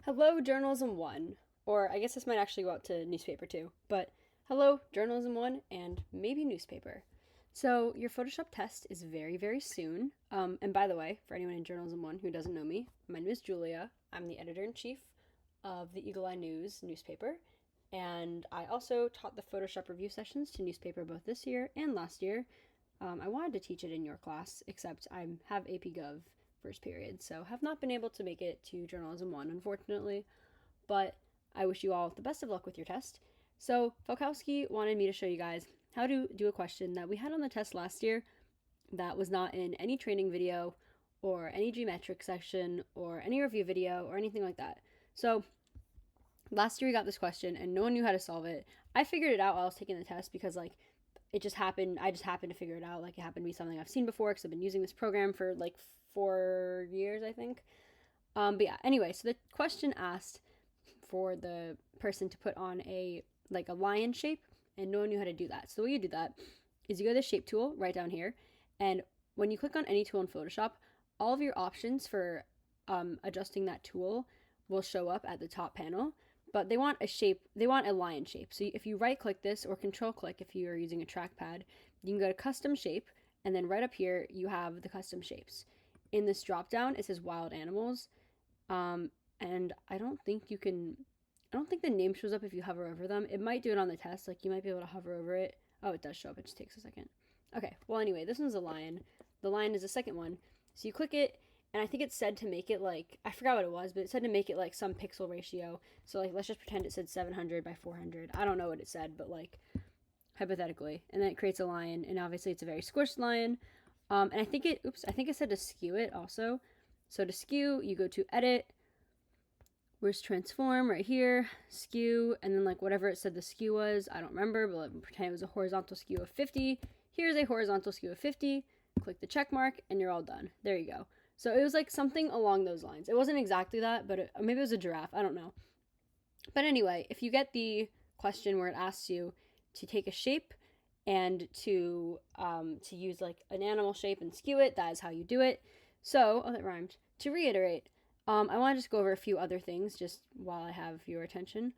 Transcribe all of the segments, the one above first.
Hello, Journalism 1. Or I guess this might actually go out to newspaper too. But hello, Journalism 1 and maybe newspaper. So your Photoshop test is very, very soon. And by the way, for anyone in Journalism 1 who doesn't know me, my name is Julia. I'm the editor in chief of the Eagle Eye News newspaper. And I also taught the Photoshop review sessions to newspaper both this year and last year. I wanted to teach it in your class, except I have AP Gov first period, so have not been able to make it to Journalism 1, unfortunately. But I wish you all the best of luck with your test. So, Falkowski wanted me to show you guys how to do a question that we had on the test last year that was not in any training video or any geometric section or any review video or anything like that. So, last year we got this question and no one knew how to solve it. I figured it out while I was taking the test because, like, it just happened. I just happened to figure it out. Like, it happened to be something I've seen before because I've been using this program for like 4 years, I think. But yeah, anyway, so the question asked for the person to put on a lion shape, and no one knew how to do that. So the way you do that is you go to the shape tool right down here, and when you click on any tool in Photoshop, all of your options for adjusting that tool will show up at the top panel. But they want a shape, they want a lion shape. So if you right click this or control click if you are using a trackpad, you can go to custom shape, and then right up here you have the custom shapes. In this drop down, it says wild animals. And I don't think you can, I don't think the name shows up if you hover over them. It might do it on the test, like you might be able to hover over it. Oh, it does show up, it just takes a second. Okay, well, anyway, this one's a lion. The lion is the second one. So you click it, and I think it said to make it like, I forgot what it was, but it said to make it like some pixel ratio. So, like, let's just pretend it said 700 by 400. I don't know what it said, but like, hypothetically. And then it creates a lion, and obviously it's a very squished lion. And I think it said to skew it also. So to skew, you go to edit. Where's transform? Right here. Skew. And then like whatever it said the skew was. I don't remember, but let me pretend it was a horizontal skew of 50. Here's a horizontal skew of 50. Click the check mark and you're all done. There you go. So it was like something along those lines. It wasn't exactly that, but maybe it was a giraffe. I don't know. But anyway, if you get the question where it asks you to take a shape and to use like an animal shape and skew it, that is how you do it. So, oh, that rhymed. To reiterate, I want to just go over a few other things just while I have your attention.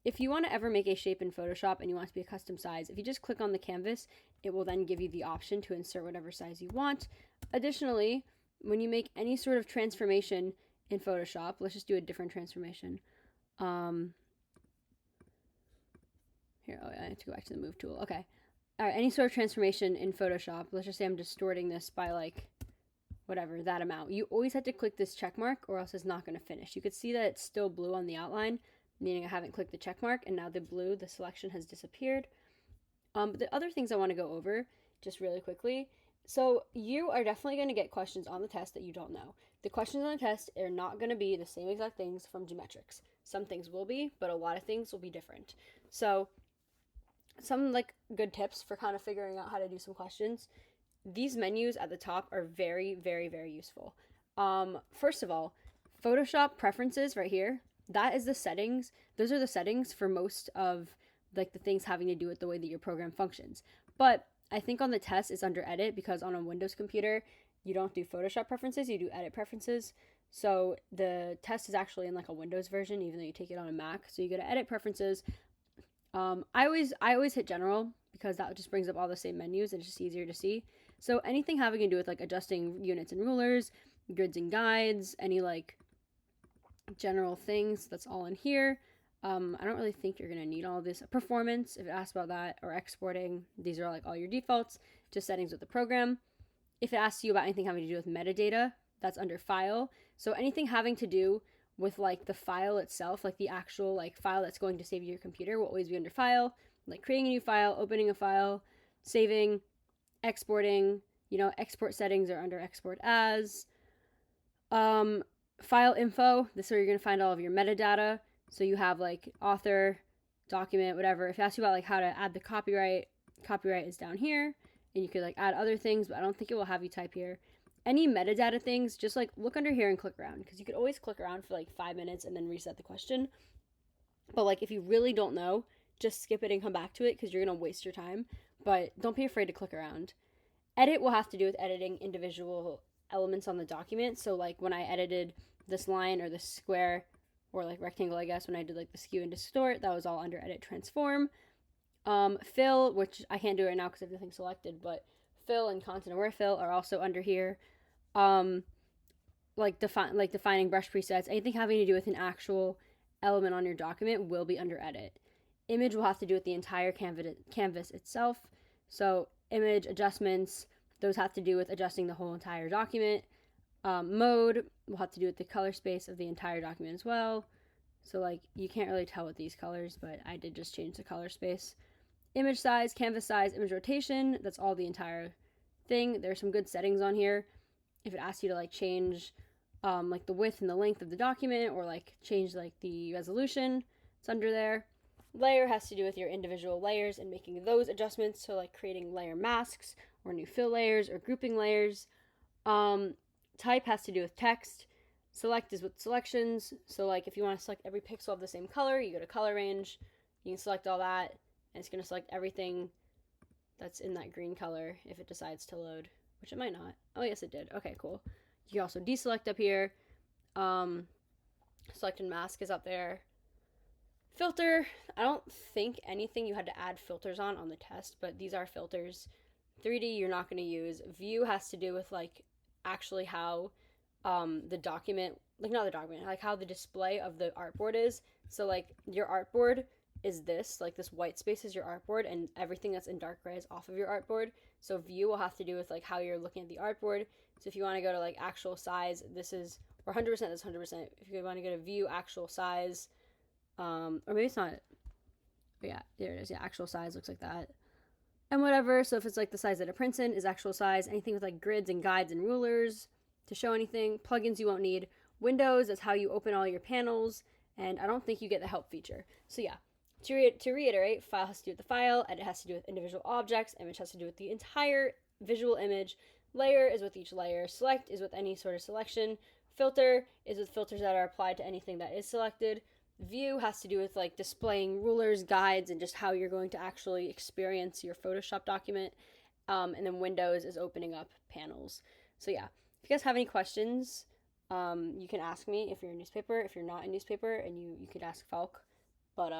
If you want to ever make a shape in Photoshop and you want it to be a custom size, if you just click on the canvas, it will then give you the option to insert whatever size you want. Additionally, when you make any sort of transformation in Photoshop, let's just do a different transformation. Here, oh, I have to go back to the move tool. Okay. All right, any sort of transformation in Photoshop, let's just say I'm distorting this by like whatever, that amount. You always have to click this check mark or else it's not going to finish. You could see that it's still blue on the outline, meaning I haven't clicked the check mark, and now the blue, the selection has disappeared. But the other things I want to go over just really quickly. So you are definitely going to get questions on the test that you don't know. The questions on the test are not going to be the same exact things from geometrics. Some things will be, but a lot of things will be different. So some like good tips for kind of figuring out how to do some questions. These menus at the top are very, very, very useful. First of all, Photoshop preferences right here, that is the settings. Those are the settings for most of like the things having to do with the way that your program functions. But I think on the test it's under edit because on a Windows computer, you don't do Photoshop preferences, you do edit preferences. So the test is actually in like a Windows version, even though you take it on a Mac. So you go to edit preferences. I always hit general because that just brings up all the same menus and it's just easier to see. So anything having to do with like adjusting units and rulers, grids and guides, any like general things, that's all in here. I don't really think you're gonna need all of this. Performance, if it asks about that, or exporting, these are like all your defaults, just settings with the program. If it asks you about anything having to do with metadata, that's under file. So anything having to do with like the file itself, like the actual like file that's going to save your computer will always be under file, like creating a new file, opening a file, saving, exporting, export settings are under export as. File info, this is where you're going to find all of your metadata. So you have like author, document, whatever. If it asks you about like how to add the copyright is down here, and you could like add other things, but I don't think it will have you type here. Any metadata things, just like look under here and click around, because you could always click around for like 5 minutes and then reset the question. But like if you really don't know, just skip it and come back to it because you're going to waste your time. But don't be afraid to click around. Edit will have to do with editing individual elements on the document. So like when I edited this line or this square, or like rectangle, I guess, when I did like the skew and distort. That was all under edit transform. Fill, which I can't do right now because everything's selected, but fill and content aware fill are also under here. Defining brush presets, anything having to do with an actual element on your document will be under edit. Image will have to do with the entire canvas itself. So image adjustments, those have to do with adjusting the whole entire document. Mode will have to do with the color space of the entire document as well. So like you can't really tell with these colors, but I did just change the color space. Image size, canvas size, image rotation, that's all the entire thing. There's some good settings on here. If it asks you to like change like the width and the length of the document, or like change like the resolution, it's under there. Layer has to do with your individual layers and making those adjustments, so like creating layer masks or new fill layers or grouping layers. Type has to do with text. Select is with selections, so like if you want to select every pixel of the same color, you go to color range, you can select all that, and it's going to select everything that's in that green color if it decides to load, which it might not. Oh yes, it did. Okay, cool. You can also deselect up here. Select and mask is up there. Filter, I don't think anything you had to add filters on the test, but these are filters. 3D you're not going to use. View has to do with like actually how the document, like not the document, like how the display of the artboard is. So like your artboard is this, like this white space is your artboard, and everything that's in dark gray is off of your artboard. So view will have to do with like how you're looking at the artboard. So if you want to go to like actual size, this is, or 100%, that's 100%. If you want to go to view actual size, or maybe it's not, but yeah, there it is. Yeah, actual size looks like that. And whatever, so if it's like the size that it prints in is actual size. Anything with like grids and guides and rulers to show anything. Plugins you won't need. Windows is how you open all your panels, and I don't think you get the help feature. So yeah, to reiterate, file has to do with the file, edit has to do with individual objects, image has to do with the entire visual image, layer is with each layer, select is with any sort of selection, filter is with filters that are applied to anything that is selected, view has to do with like displaying rulers, guides, and just how you're going to actually experience your Photoshop document, and then Windows is opening up panels. So yeah, if you guys have any questions, you can ask me if you're a newspaper. If you're not a newspaper, and you could ask Falk, but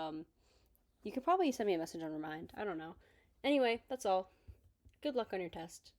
you could probably send me a message on Remind. I don't know. Anyway, that's all. Good luck on your test.